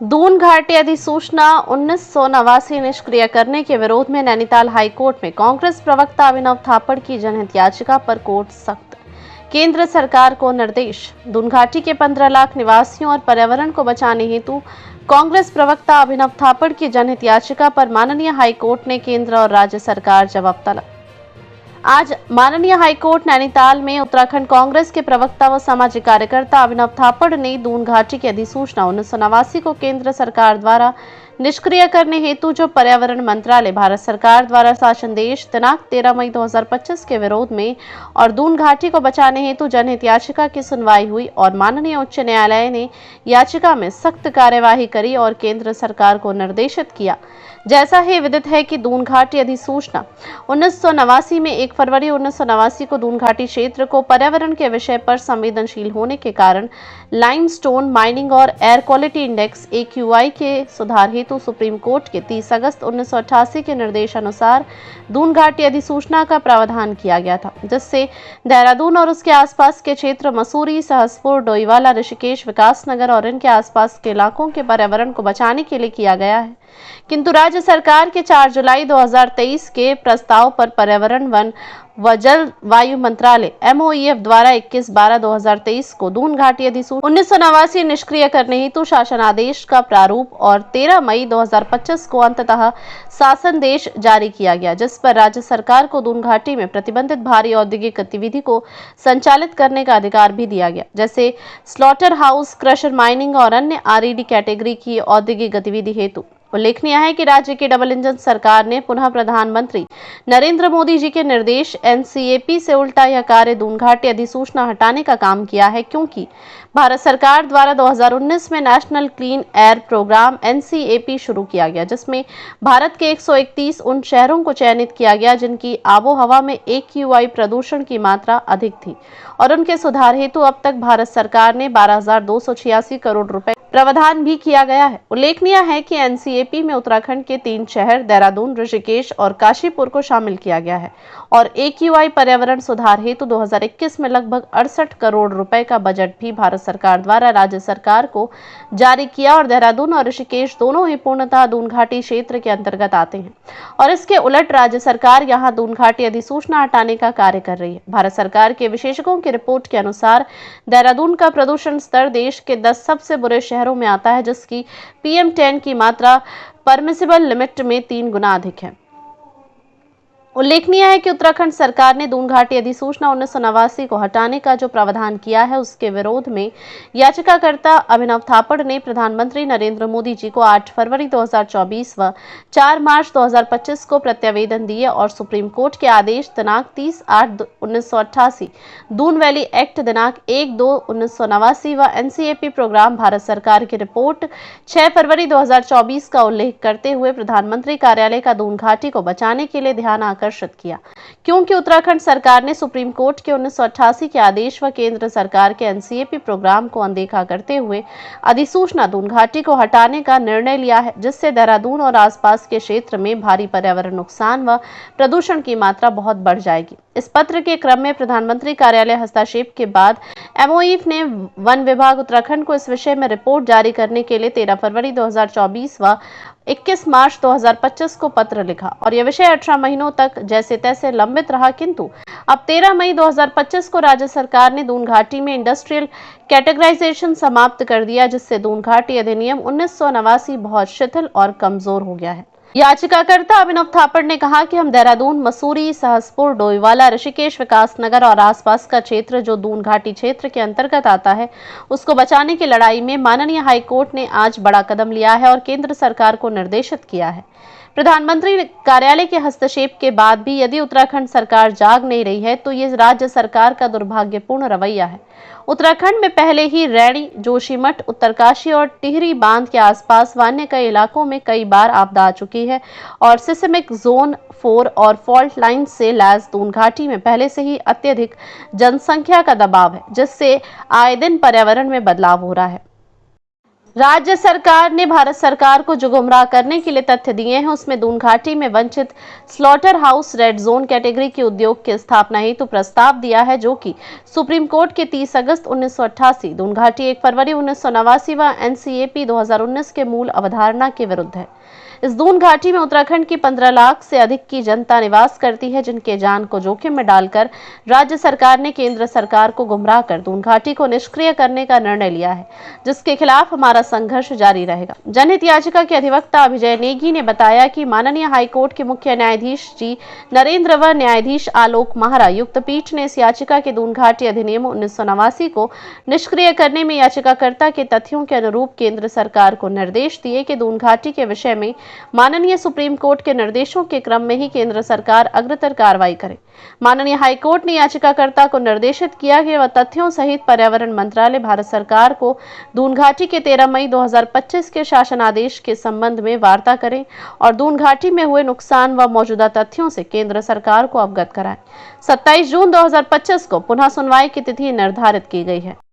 दून घाटी अधिसूचना 1989 निष्क्रिय करने के विरोध में नैनीताल हाईकोर्ट में कांग्रेस प्रवक्ता अभिनव थापड़ की जनहित याचिका पर कोर्ट सख्त। केंद्र सरकार को निर्देश। दून घाटी के 15 लाख निवासियों और पर्यावरण को बचाने हेतु कांग्रेस प्रवक्ता अभिनव थापड़ की जनहित याचिका पर माननीय हाईकोर्ट ने केंद्र और राज्य सरकार जवाब तलब। आज माननीय हाईकोर्ट नैनीताल में उत्तराखंड कांग्रेस के प्रवक्ता व सामाजिक कार्यकर्ता अभिनव थापड़ ने दून घाटी की अधिसूचना 1989 को केंद्र सरकार द्वारा निष्क्रिय करने हेतु जो पर्यावरण मंत्रालय भारत सरकार द्वारा शासनादेश दिनांक 13 मई 2025 के विरोध में और दून घाटी को बचाने हेतु जनहित याचिका की सुनवाई हुई और माननीय उच्च न्यायालय ने याचिका में सख्त कार्यवाही करी और केंद्र सरकार को निर्देशित किया। जैसा ही विदित है कि दून घाटी अधिसूचना 1989 में 1 फरवरी 1989 को दून घाटी क्षेत्र को पर्यावरण के विषय पर संवेदनशील होने के कारण लाइमस्टोन माइनिंग और एयर क्वालिटी इंडेक्स AQI के सुधार हेतु सुप्रीम कोर्ट के 30 अगस्त 1988 के निर्देशानुसार दून घाटी अधिसूचना का प्रावधान किया गया था, जिससे देहरादून और उसके आसपास के क्षेत्र मसूरी, सहसपुर, डोईवाला, ऋषिकेश, विकासनगर और इनके आसपास के इलाकों के पर्यावरण को बचाने के लिए किया गया है। किंतु राज्य सरकार के 4 जुलाई 2023 के प्रस्ताव पर पर्यावरण, वन व जलवायु मंत्रालय MOEF द्वारा 21/12/2023 को दून घाटी अधिसूचना 1989 निष्क्रिय करने हेतु शासन आदेश का प्रारूप और 13 मई 2025 को अंततः शासनादेश जारी किया गया, जिस पर राज्य सरकार को दून घाटी में प्रतिबंधित भारी औद्योगिक गतिविधि को संचालित करने का अधिकार भी दिया गया, जैसे स्लॉटर हाउस, क्रशर, माइनिंग और अन्य RED कैटेगरी की औद्योगिक गतिविधि हेतु। उल्लेखनीय है कि राज्य की डबल इंजन सरकार ने पुनः प्रधानमंत्री नरेंद्र मोदी जी के निर्देश NCAP से उल्टा यह कार्य दून घाटी अधिसूचना हटाने का काम किया है, क्योंकि भारत सरकार द्वारा 2019 में national clean air programme NCAP शुरू किया गया, जिसमें भारत के 131 उन शहरों को चयनित किया गया जिनकी आबोहवा में AQI प्रदूषण की मात्रा अधिक थी और उनके सुधार हेतु अब तक भारत सरकार ने 12,286 करोड़ रुपए प्रावधान भी किया गया है। उल्लेखनीय है कि NCAP में उत्तराखंड के 3 शहर देहरादून, ऋषिकेश और काशीपुर को शामिल किया गया है और AQI पर्यावरण सुधार हेतु 2021 में लगभग 68 करोड़ रुपए का बजट भी भारत सरकार द्वारा राज्य सरकार को जारी किया और देहरादून और ऋषिकेश दोनों ही पूर्णतः दून घाटी क्षेत्र के अंतर्गत आते हैं और इसके उलट राज्य सरकार यहां दून घाटी अधिसूचना हटाने का कार्य कर रही है। भारत सरकार के विशेषज्ञों की रिपोर्ट के अनुसार देहरादून का प्रदूषण स्तर देश के 10 सबसे बुरे शहरों में आता है, जिसकी PM10 की मात्रा परमिसिबल लिमिट में 3 गुना अधिक है। उल्लेखनीय है कि उत्तराखंड सरकार ने दून घाटी अधिसूचना 1989 को हटाने का जो प्रावधान किया है, उसके विरोध में याचिकाकर्ता अभिनव थापड़ ने प्रधानमंत्री नरेंद्र मोदी जी को 8 फरवरी 2024 व 4 मार्च 2025 को प्रत्यावेदन दिए और सुप्रीम कोर्ट के आदेश दिनांक 30/8/1988, दून वैली एक्ट दिनांक 1/2/1989 व NCAP प्रोग्राम भारत सरकार की रिपोर्ट 6 फरवरी 2024 का उल्लेख करते हुए प्रधानमंत्री कार्यालय का दून घाटी को बचाने के लिए ध्यान आकर्षित किया, क्योंकि उत्तराखंड सरकार ने सुप्रीम कोर्ट के 1988 के आदेश व केंद्र सरकार के NCAP प्रोग्राम को अनदेखा करते हुए अधिसूचना दून घाटी को हटाने का निर्णय लिया है, जिससे देहरादून और आसपास के क्षेत्र में भारी पर्यावरण नुकसान व प्रदूषण की मात्रा बहुत बढ़ जाएगी। इस पत्र के क्रम में प्रधानमंत्री कार्यालय हस्तक्षेप के बाद MOEF ने वन विभाग उत्तराखंड को इस विषय में रिपोर्ट जारी करने के लिए 13 फरवरी 2024 व 21 मार्च 2025 को पत्र लिखा और यह विषय 18 महीनों तक जैसे तैसे लंबित रहा, किंतु अब 13 मई 2025 को राज्य सरकार ने दून घाटी में इंडस्ट्रियल कैटेगराइजेशन समाप्त कर दिया, जिससे दून घाटी अधिनियम 1989 बहुत शिथिल और कमजोर हो गया है। याचिकाकर्ता अभिनव थापड़ ने कहा कि हम देहरादून, मसूरी, सहसपुर, डोईवाला, ऋषिकेश, विकासनगर और आसपास का क्षेत्र जो दून घाटी क्षेत्र के अंतर्गत आता है, उसको बचाने की लड़ाई में माननीय हाईकोर्ट ने आज बड़ा कदम लिया है और केंद्र सरकार को निर्देशित किया है। प्रधानमंत्री कार्यालय के हस्तक्षेप के बाद भी यदि उत्तराखंड सरकार जाग नहीं रही है, तो ये राज्य सरकार का दुर्भाग्यपूर्ण रवैया है। उत्तराखंड में पहले ही रैणी, जोशीमठ, उत्तरकाशी और टिहरी बांध के आसपास व अन्य कई इलाकों में कई बार आपदा आ चुकी है और सिस्मिक जोन 4 और फॉल्ट लाइन से लैस दून घाटी में पहले से ही अत्यधिक जनसंख्या का दबाव है, जिससे आए दिन पर्यावरण में बदलाव हो रहा है। राज्य सरकार ने भारत सरकार को जो गुमराह करने के लिए तथ्य दिए हैं उसमें दून घाटी में वंचित slaughter house red zone category के उद्योग की स्थापना हेतु प्रस्ताव दिया है, जो कि सुप्रीम कोर्ट के 30 अगस्त 1988, दून घाटी 1 फरवरी 1989 व एनसीएपी 2019 के मूल अवधारणा के विरुद्ध है। इस दून घाटी में उत्तराखंड की 15 लाख से अधिक की जनता निवास करती है, जिनके जान को जोखिम में डालकर राज्य सरकार ने केंद्र सरकार को गुमराह कर दून घाटी को निष्क्रिय करने का निर्णय लिया है, जिसके खिलाफ हमारा संघर्ष जारी रहेगा। जनहित याचिका के अधिवक्ता अभिजय नेगी ने बताया कि माननीय हाईकोर्ट के मुख्य न्यायाधीश जी नरेंद्र व न्यायाधीश आलोक महारा युक्त पीठ ने इस याचिका के दून घाटी अधिनियम 1989 को निष्क्रिय करने में याचिकाकर्ता के तथ्यों के अनुरूप केंद्र सरकार को निर्देश दिए कि दून घाटी के विषय में माननीय सुप्रीम कोर्ट के निर्देशों के क्रम में ही केंद्र सरकार अग्रतर कार्रवाई करे। माननीय हाईकोर्ट ने याचिकाकर्ता को निर्देशित किया कि वह तथ्यों सहित पर्यावरण मंत्रालय भारत सरकार को दून घाटी के 13 मई 2025 के शासन आदेश के संबंध में वार्ता करें और दून घाटी में हुए नुकसान व मौजूदा तथ्यों से केंद्र सरकार को अवगत कराएं। 27 जून 2025 को पुनः सुनवाई की तिथि निर्धारित की गई है।